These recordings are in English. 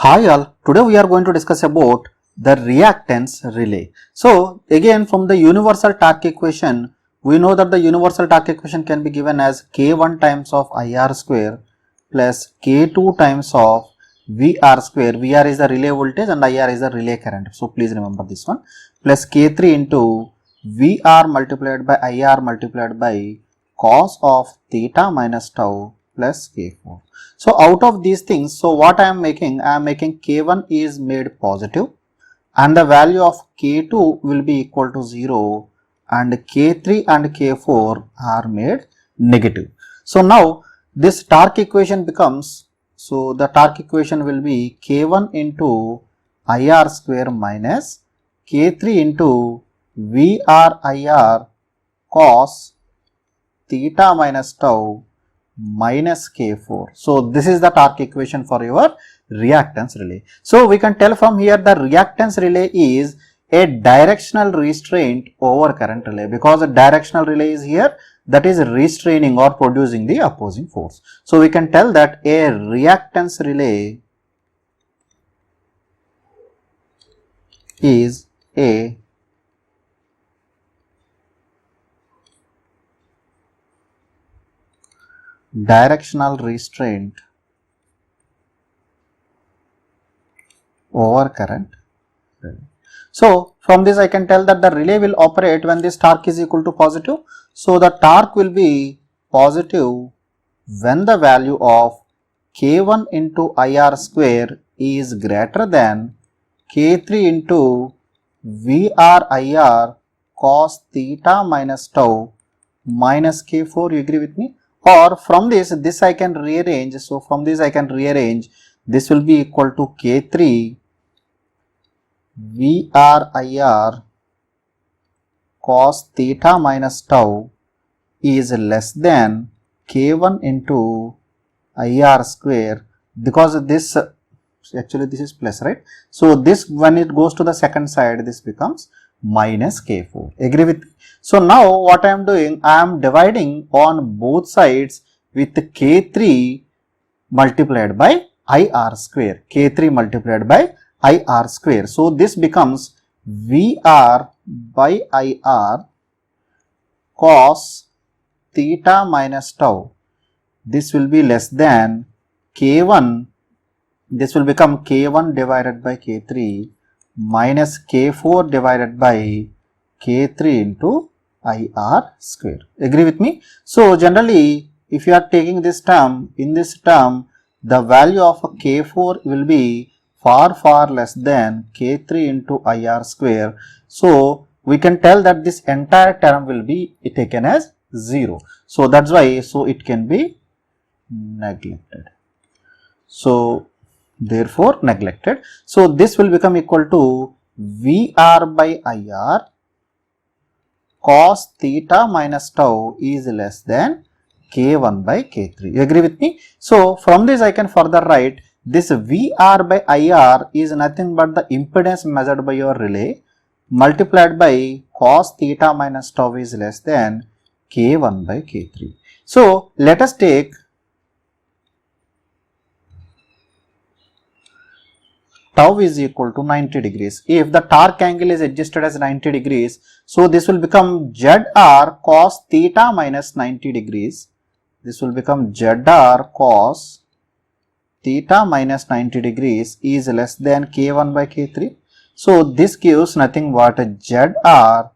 Hi all, today we are going to discuss about the reactance relay. So again from the universal torque equation, we know that the universal torque equation can be given as K1 times of IR square plus K2 times of VR square. VR is the relay voltage and IR is the relay current. So please remember this one, plus K3 into VR multiplied by IR multiplied by cos of theta minus tau plus K4. So out of these things, so what I am making K1 is made positive and the value of K2 will be equal to 0 and K3 and K4 are made negative. So now this torque equation becomes, so the torque equation will be K1 into IR square minus K3 into VRIR cos theta minus tau minus K4. So this is the torque equation for your reactance relay. So we can tell from here the reactance relay is a directional restraint over current relay, because a directional relay is here, that is restraining or producing the opposing force. So we can tell that a reactance relay is a directional restraint over current relay. So from this I can tell that the relay will operate when this torque is equal to positive. So the torque will be positive when the value of K1 into IR square is greater than K3 into VRIR cos theta minus tau minus K4. You agree with me? Or from this I can rearrange. So from this I can rearrange. This will be equal to K3 VRIR cos theta minus tau is less than K1 into IR square, because this actually this is plus, right? So this, when it goes to the second side, this becomes minus K4. Agree with me? So now what I am doing, I am dividing on both sides with K3 multiplied by IR square. K3 multiplied by IR square. So this becomes VR by IR cos theta minus tau. This will be less than K1. This will become K1 divided by K3 minus K4 divided by K3 into IR square. Agree with me? So generally, if you are taking this term, in this term, the value of a K4 will be far less than K3 into IR square. So we can tell that this entire term will be taken as 0. So that's why, so it can be neglected. So therefore neglected. So this will become equal to VR by IR cos theta minus tau is less than K1 by K3. You agree with me? So from this I can further write this VR by IR is nothing but the impedance measured by your relay multiplied by cos theta minus tau is less than K1 by K3. So let us take tau is equal to 90 degrees. If the torque angle is adjusted as 90 degrees, so this will become ZR cos theta minus 90 degrees. This will become ZR cos theta minus 90 degrees is less than K1 by K3. So this gives nothing but ZR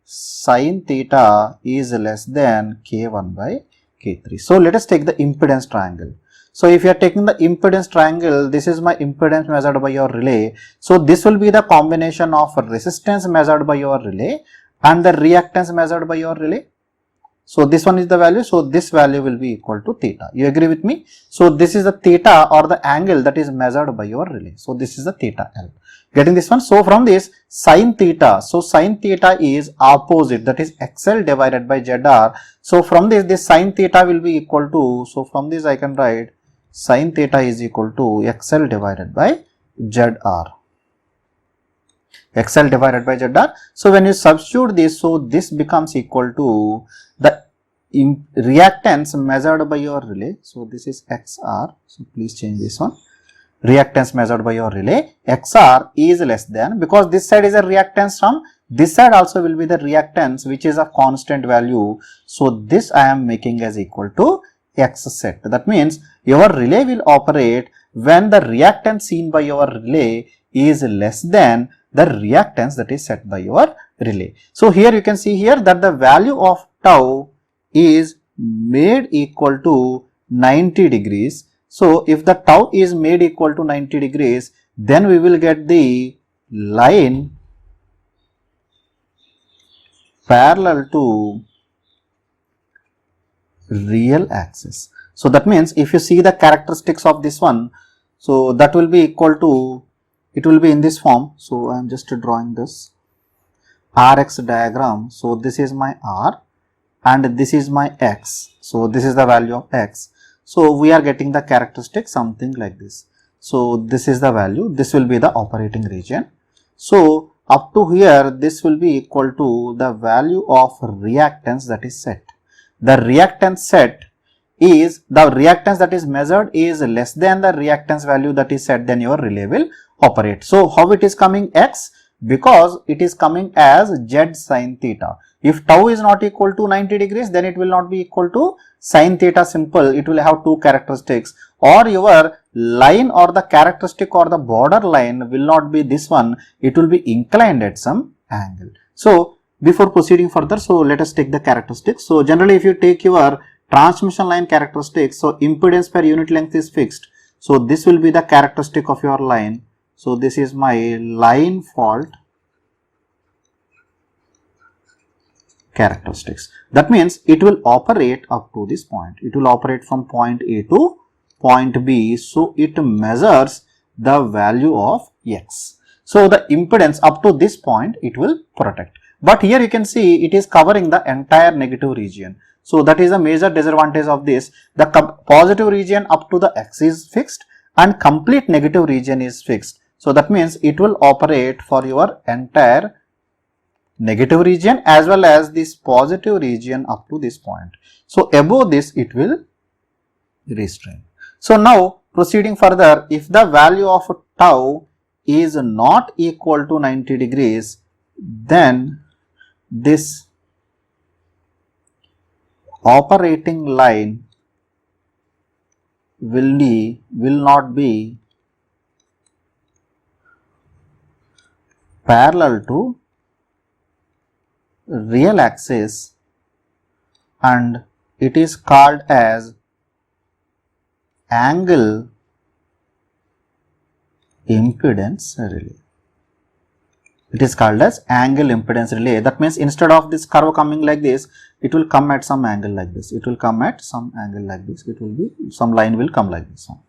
sin theta is less than K1 by K3. So let us take the impedance triangle. So if you are taking the impedance triangle, this is my impedance measured by your relay. So this will be the combination of resistance measured by your relay and the reactance measured by your relay. So this one is the value. So this value will be equal to theta. You agree with me? So this is the theta or the angle that is measured by your relay. So this is the theta L. Getting this one? So from this sin theta, so sin theta is opposite, that is XL divided by ZR. So from this sin theta will be equal to, so from this I can write sin theta is equal to XL divided by ZR. XL divided by ZR. So when you substitute this, so this becomes equal to the reactance measured by your relay. So this is XR. So please change this one. reactance measured by your relay, XR is less than, because this side is a reactance term, this side also will be the reactance which is a constant value. So this I am making as equal to X set. That means your relay will operate when the reactance seen by your relay is less than the reactance that is set by your relay. So here you can see here that the value of tau is made equal to 90 degrees. So if the tau is made equal to 90 degrees, then we will get the line parallel to real axis. So that means if you see the characteristics of this one, so that will be equal to, it will be in this form. So I am just drawing this Rx diagram. So this is my R and this is my X. So this is the value of X. So we are getting the characteristic something like this. So this is the value, this will be the operating region. So up to here, this will be equal to the value of reactance that is set. The reactance set is, the reactance that is measured is less than the reactance value that is set, then your relay will operate. So how it is coming X? Because it is coming as Z sin theta. If tau is not equal to 90 degrees, then it will not be equal to sin theta simple. It will have two characteristics, or your line or the characteristic or the border line will not be this one. It will be inclined at some angle. So before proceeding further, so let us take the characteristics. So generally if you take your transmission line characteristics, so impedance per unit length is fixed. So this will be the characteristic of your line. So this is my line fault characteristics. That means it will operate up to this point. It will operate from point A to point B. So it measures the value of X. So the impedance up to this point it will protect. But here you can see it is covering the entire negative region. So that is a major disadvantage of this. The positive region up to the X is fixed and complete negative region is fixed. So that means it will operate for your entire negative region as well as this positive region up to this point. So above this it will restrain. So now proceeding further, if the value of tau is not equal to 90 degrees, then this operating line will not be parallel to real axis, and it is called as angle impedance relay. It is called as angle impedance relay. That means instead of this curve coming like this, it will come at some angle like this. It will come at some angle like this. It will be, some line will come like this one.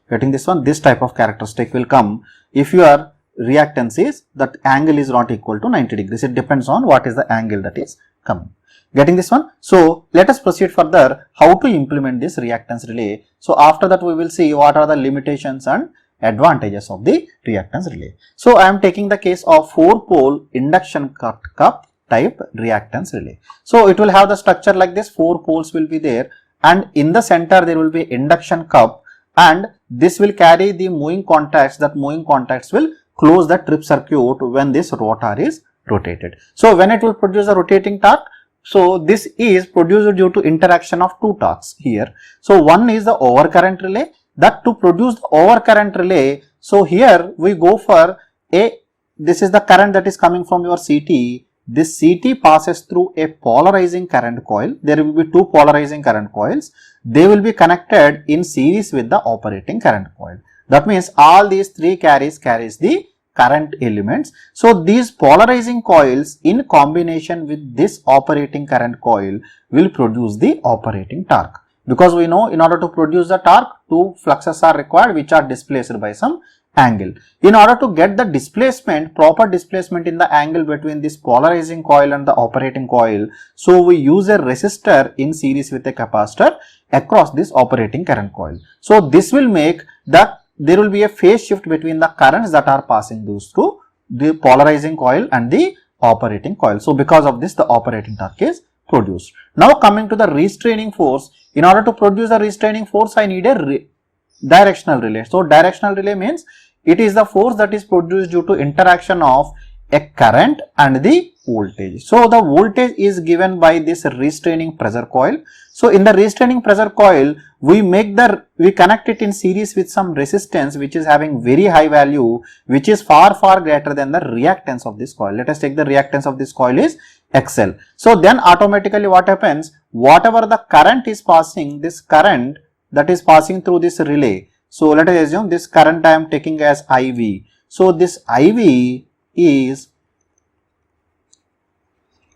Getting this one, this type of characteristic will come if your reactance is, that angle is not equal to 90 degrees. It depends on what is the angle that is coming. Getting this one? So let us proceed further how to implement this reactance relay. So after that we will see what are the limitations and advantages of the reactance relay. So I am taking the case of 4-pole induction cup type reactance relay. So it will have the structure like this, 4 poles will be there, and in the center there will be induction cup, and this will carry the moving contacts. That moving contacts will close the trip circuit when this rotor is rotated. So when it will produce a rotating torque, so this is produced due to interaction of two torques here. So one is the overcurrent relay. That to produce the overcurrent relay, so here we go for this is the current that is coming from your CT. This CT passes through a polarizing current coil. There will be 2 polarizing current coils. They will be connected in series with the operating current coil. That means all these 3 carries the current elements. So these polarizing coils in combination with this operating current coil will produce the operating torque. Because we know in order to produce the torque, 2 fluxes are required which are displaced by some angle. In order to get the displacement, proper displacement in the angle between this polarizing coil and the operating coil, so we use a resistor in series with a capacitor across this operating current coil. So this will make that there will be a phase shift between the currents that are passing through the polarizing coil and the operating coil. So because of this, the operating torque is produced. Now coming to the restraining force. In order to produce a restraining force, I need a directional relay. So directional relay means it is the force that is produced due to interaction of a current and the voltage. So the voltage is given by this restraining pressure coil. So in the restraining pressure coil, we connect it in series with some resistance which is having very high value, which is far greater than the reactance of this coil. Let us take the reactance of this coil is XL. So then automatically what happens, whatever the current is passing, this current that is passing through this relay. So let us assume this current I am taking as IV. So this IV is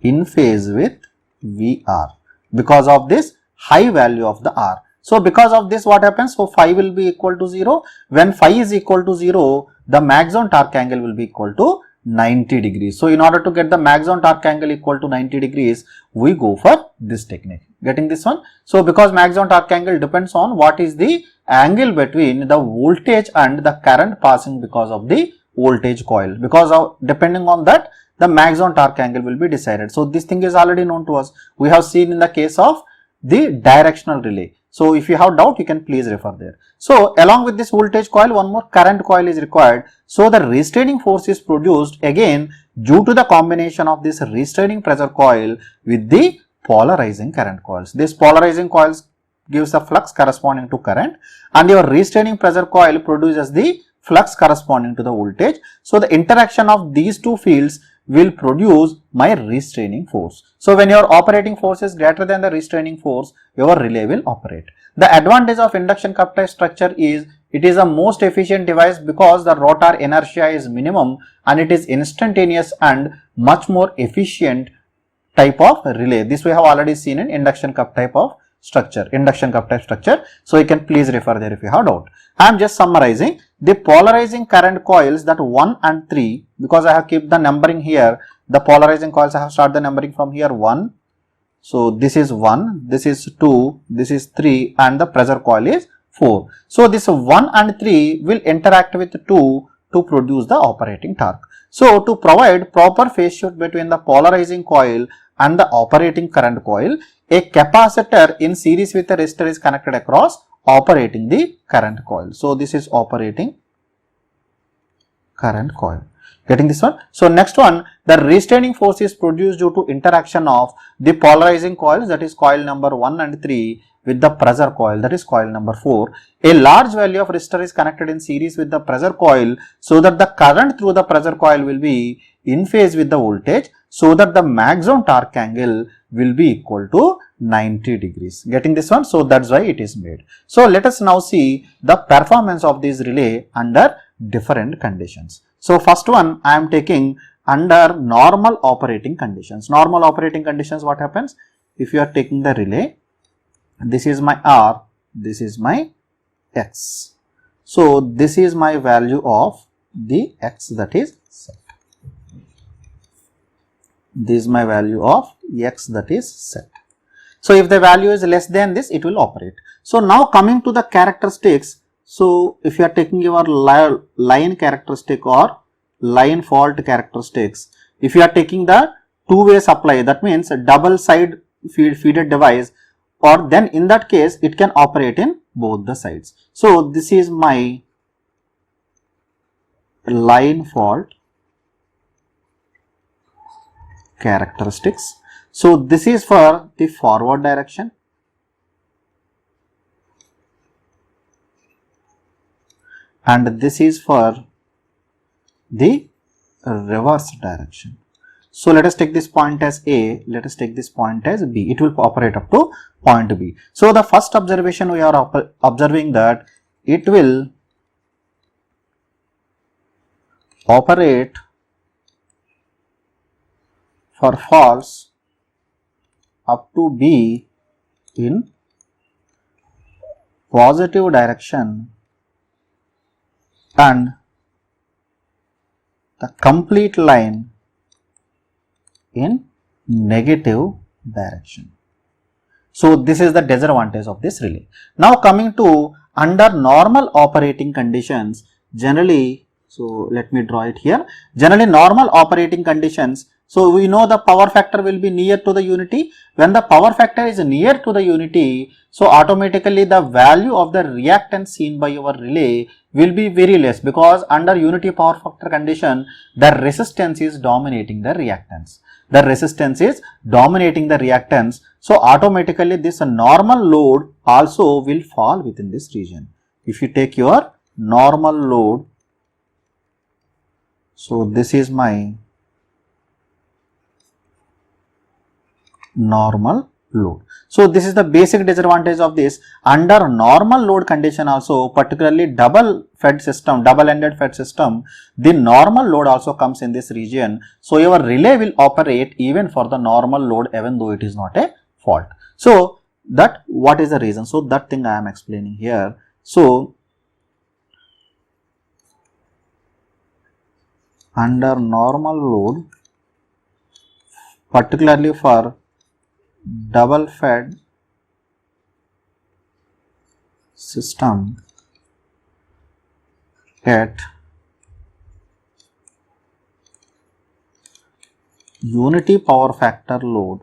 in phase with VR because of this high value of the R. So because of this what happens, so phi will be equal to 0. When phi is equal to 0, the maximum torque angle will be equal to 90 degrees. So in order to get the maximum torque angle equal to 90 degrees, we go for this technique. Getting this one? So because maximum torque angle depends on what is the angle between the voltage and the current passing because of the voltage coil. Because of depending on that, the maximum torque angle will be decided. So this thing is already known to us. We have seen in the case of the directional relay. So if you have doubt, you can please refer there. So along with this voltage coil, one more current coil is required. So the restraining force is produced again due to the combination of this restraining pressure coil with the polarizing current coils. This polarizing coils gives the flux corresponding to current, and your restraining pressure coil produces the flux corresponding to the voltage. So the interaction of these two fields will produce my restraining force. So when your operating force is greater than the restraining force, your relay will operate. The advantage of induction cup type structure is it is a most efficient device because the rotor inertia is minimum and it is instantaneous and much more efficient type of relay. This we have already seen in induction cup type of structure, So you can please refer there if you have doubt. I am just summarizing the polarizing current coils, that 1 and 3, because I have kept the numbering here. The polarizing coils I have started the numbering from here 1. So this is 1, this is 2, this is 3, and the pressure coil is 4. So this 1 and 3 will interact with 2 to produce the operating torque. So to provide proper phase shift between the polarizing coil and the operating current coil, a capacitor in series with a resistor is connected across operating the current coil. So this is operating current coil. Getting this one? So next one, the restraining force is produced due to interaction of the polarizing coils, that is coil number 1 and 3, with the pressure coil, that is coil number 4. A large value of resistor is connected in series with the pressure coil so that the current through the pressure coil will be in phase with the voltage, so that the maximum torque angle will be equal to 90 degrees. Getting this one? So that's why it is made. So let us now see the performance of this relay under different conditions. So first one I am taking under normal operating conditions. Normal operating conditions, what happens? If you are taking the relay, this is my R, this is my X. So this is my value of the X that is set. This is my value of X that is set. So if the value is less than this, it will operate. So now coming to the characteristics. So if you are taking your line characteristic or line fault characteristics, if you are taking the two-way supply, that means a double side feeded device, or then in that case it can operate in both the sides. So this is my line fault characteristics. So this is for the forward direction, and this is for the reverse direction. So let us take this point as A, let us take this point as B. It will operate up to point B. So the first observation, we are observing that it will operate for faults up to B in positive direction and the complete line in negative direction. So this is the disadvantage of this relay. Now coming to under normal operating conditions, generally, so let me draw it here. Generally normal operating conditions, So we know the power factor will be near to the unity. When the power factor is near to the unity, so automatically the value of the reactance seen by your relay will be very less, because under unity power factor condition, the resistance is dominating the reactance. The resistance is dominating the reactance. So automatically this normal load also will fall within this region. If you take your normal load, so this is my normal load. So this is the basic disadvantage of this. Under normal load condition also, particularly double ended fed system, the normal load also comes in this region. So your relay will operate even for the normal load, even though it is not a fault. So that what is the reason? So that thing I am explaining here. So under normal load, particularly for double fed system at unity power factor load,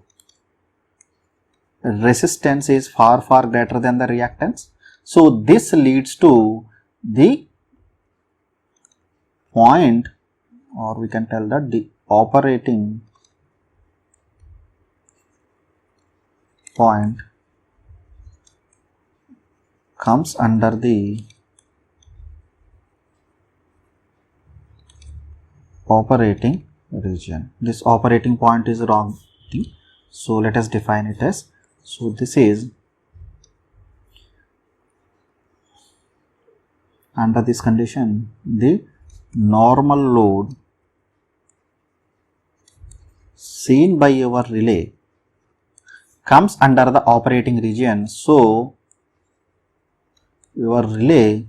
resistance is far greater than the reactance. So this leads to the point, or we can tell that the operating point comes under the operating region. This operating point is wrong thing. So let us define it as, so this is under this condition, the normal load seen by your relay comes under the operating region. So your relay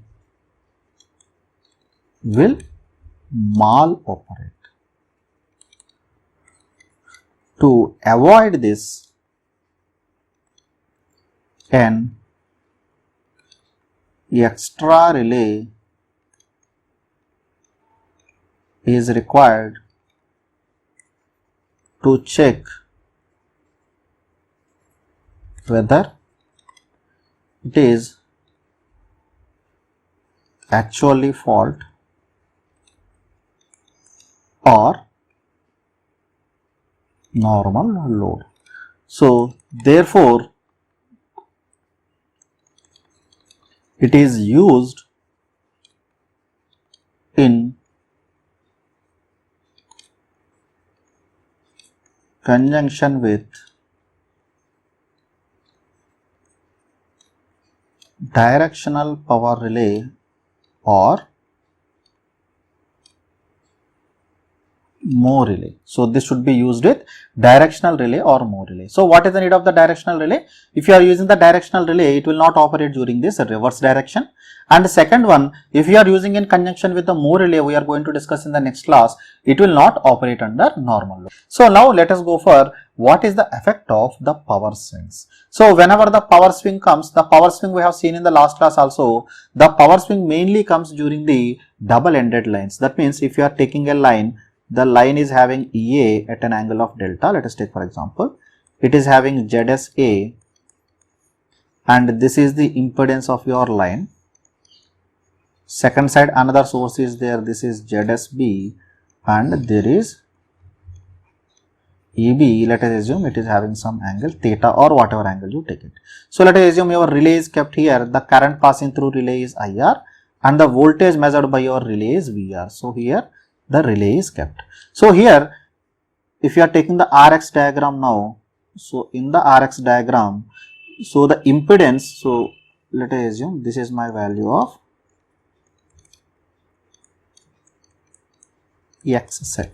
will mal-operate. To avoid this, an extra relay is required to check whether it is actually fault or normal load. So therefore it is used in conjunction with directional power relay or Moe relay. So this should be used with directional relay or Moe relay. So what is the need of the directional relay? If you are using the directional relay, it will not operate during this reverse direction. And the second one, if you are using in conjunction with the Moe relay, we are going to discuss in the next class, it will not operate under normal load. So now let us go for what is the effect of the power swings. So whenever the power swing comes, the power swing we have seen in the last class also, the power swing mainly comes during the double-ended lines. That means if you are taking a line, the line is having EA at an angle of delta. Let us take for example, it is having ZSA and this is the impedance of your line. Second side another source is there, this is ZSB and there is EB. Let us assume it is having some angle theta or whatever angle you take it. So let us assume your relay is kept here, the current passing through relay is IR and the voltage measured by your relay is VR. So here the relay is kept. So here if you are taking the RX diagram now, so in the RX diagram, so the impedance, so let us assume this is my value of X set.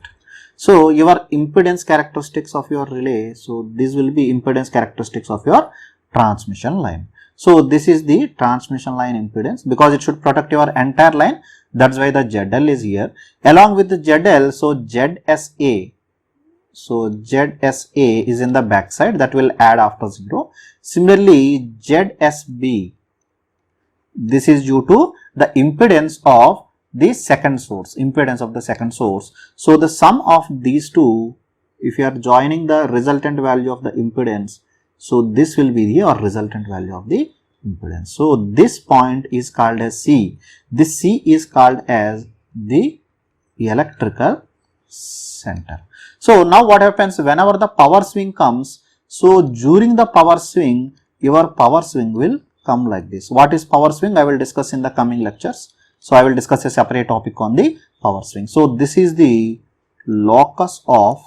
So your impedance characteristics of your relay, so this will be impedance characteristics of your transmission line. So this is the transmission line impedance because it should protect your entire line. That's why the ZL is here. Along with the ZL, so ZSA. So ZSA is in the back side, that will add after 0. Similarly, ZSB, this is due to the impedance of the second source, impedance of the second source. So the sum of these two if you are joining the resultant value of the impedance, so this will be the resultant value of the impedance. So this point is called as C. This C is called as the electrical center. So now what happens whenever the power swing comes? So during the power swing, your power swing will come like this. What is power swing? I will discuss in the coming lectures. So I will discuss a separate topic on the power swing. So this is the locus of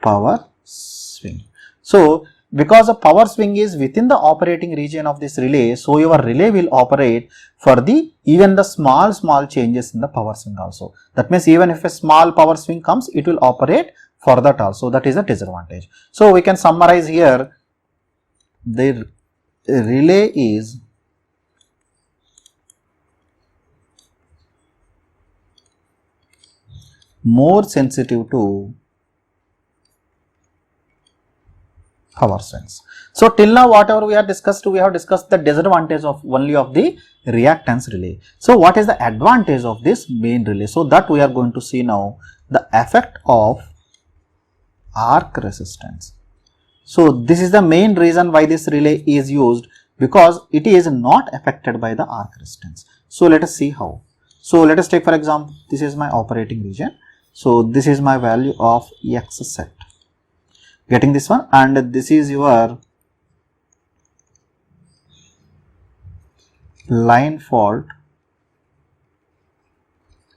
power swing. So because the power swing is within the operating region of this relay, so your relay will operate for the even the small changes in the power swing also. That means even if a small power swing comes, it will operate for that also. That is a disadvantage. So we can summarize here, the relay is more sensitive to power swings. So till now whatever we have discussed the disadvantage of only of the reactance relay. So what is the advantage of this main relay? So that we are going to see now, the effect of arc resistance. So this is the main reason why this relay is used, because it is not affected by the arc resistance. So let us see how. So let us take for example, this is my operating region. So this is my value of X set. Getting this one, and this is your line fault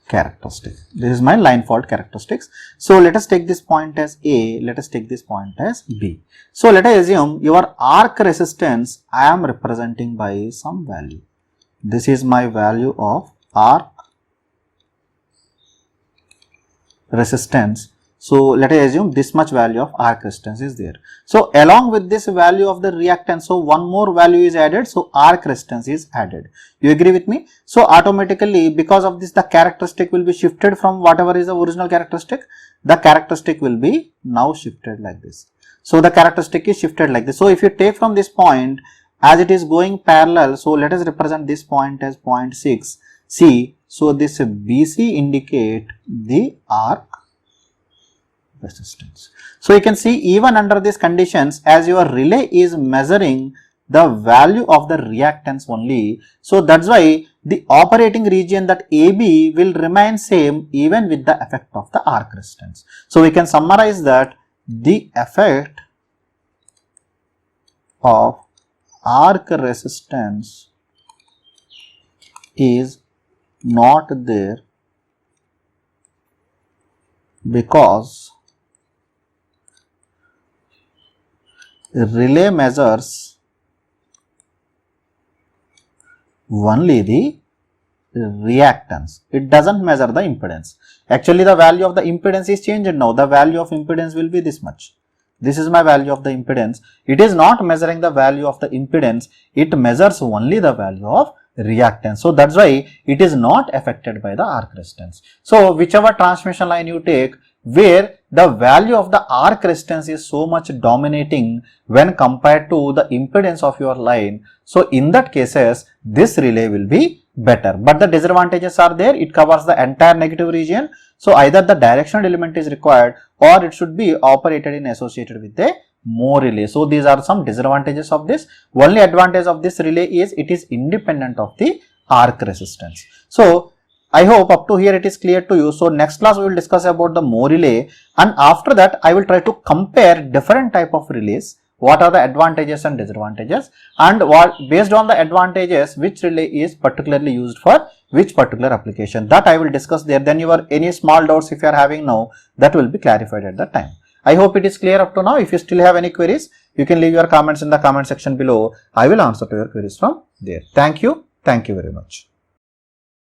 characteristic. This is my line fault characteristics. So let us take this point as A, let us take this point as B. So let us assume your arc resistance I am representing by some value. This is my value of arc resistance. So let us assume this much value of arc resistance is there. So along with this value of the reactance, so one more value is added, so arc resistance is added. You agree with me? So automatically because of this, the characteristic will be shifted from whatever is the original characteristic. The characteristic will be now shifted like this. So the characteristic is shifted like this. So if you take from this point, as it is going parallel, so let us represent this point as 0.6 C. So this BC indicate the arc resistance. So you can see even under these conditions, as your relay is measuring the value of the reactance only, so that's why the operating region, that AB, will remain same even with the effect of the arc resistance. So we can summarize that the effect of arc resistance is not there because relay measures only the reactance. It doesn't measure the impedance. Actually the value of the impedance is changed now. The value of impedance will be this much. This is my value of the impedance. It is not measuring the value of the impedance. It measures only the value of reactance. So that's why it is not affected by the arc resistance. So whichever transmission line you take, where the value of the arc resistance is so much dominating when compared to the impedance of your line, so in that cases this relay will be better. But the disadvantages are there. It covers the entire negative region. So either the directional element is required or it should be operated in associated with a more relay. So these are some disadvantages of this. Only advantage of this relay is it is independent of the arc resistance. So I hope up to here it is clear to you. So next class we will discuss about the Moore relay, and after that I will try to compare different type of relays. What are the advantages and disadvantages, and what based on the advantages which relay is particularly used for which particular application, that I will discuss there. Then your any small doubts if you are having now, that will be clarified at that time. I hope it is clear up to now. If you still have any queries, you can leave your comments in the comment section below. I will answer to your queries from there. Thank you very much.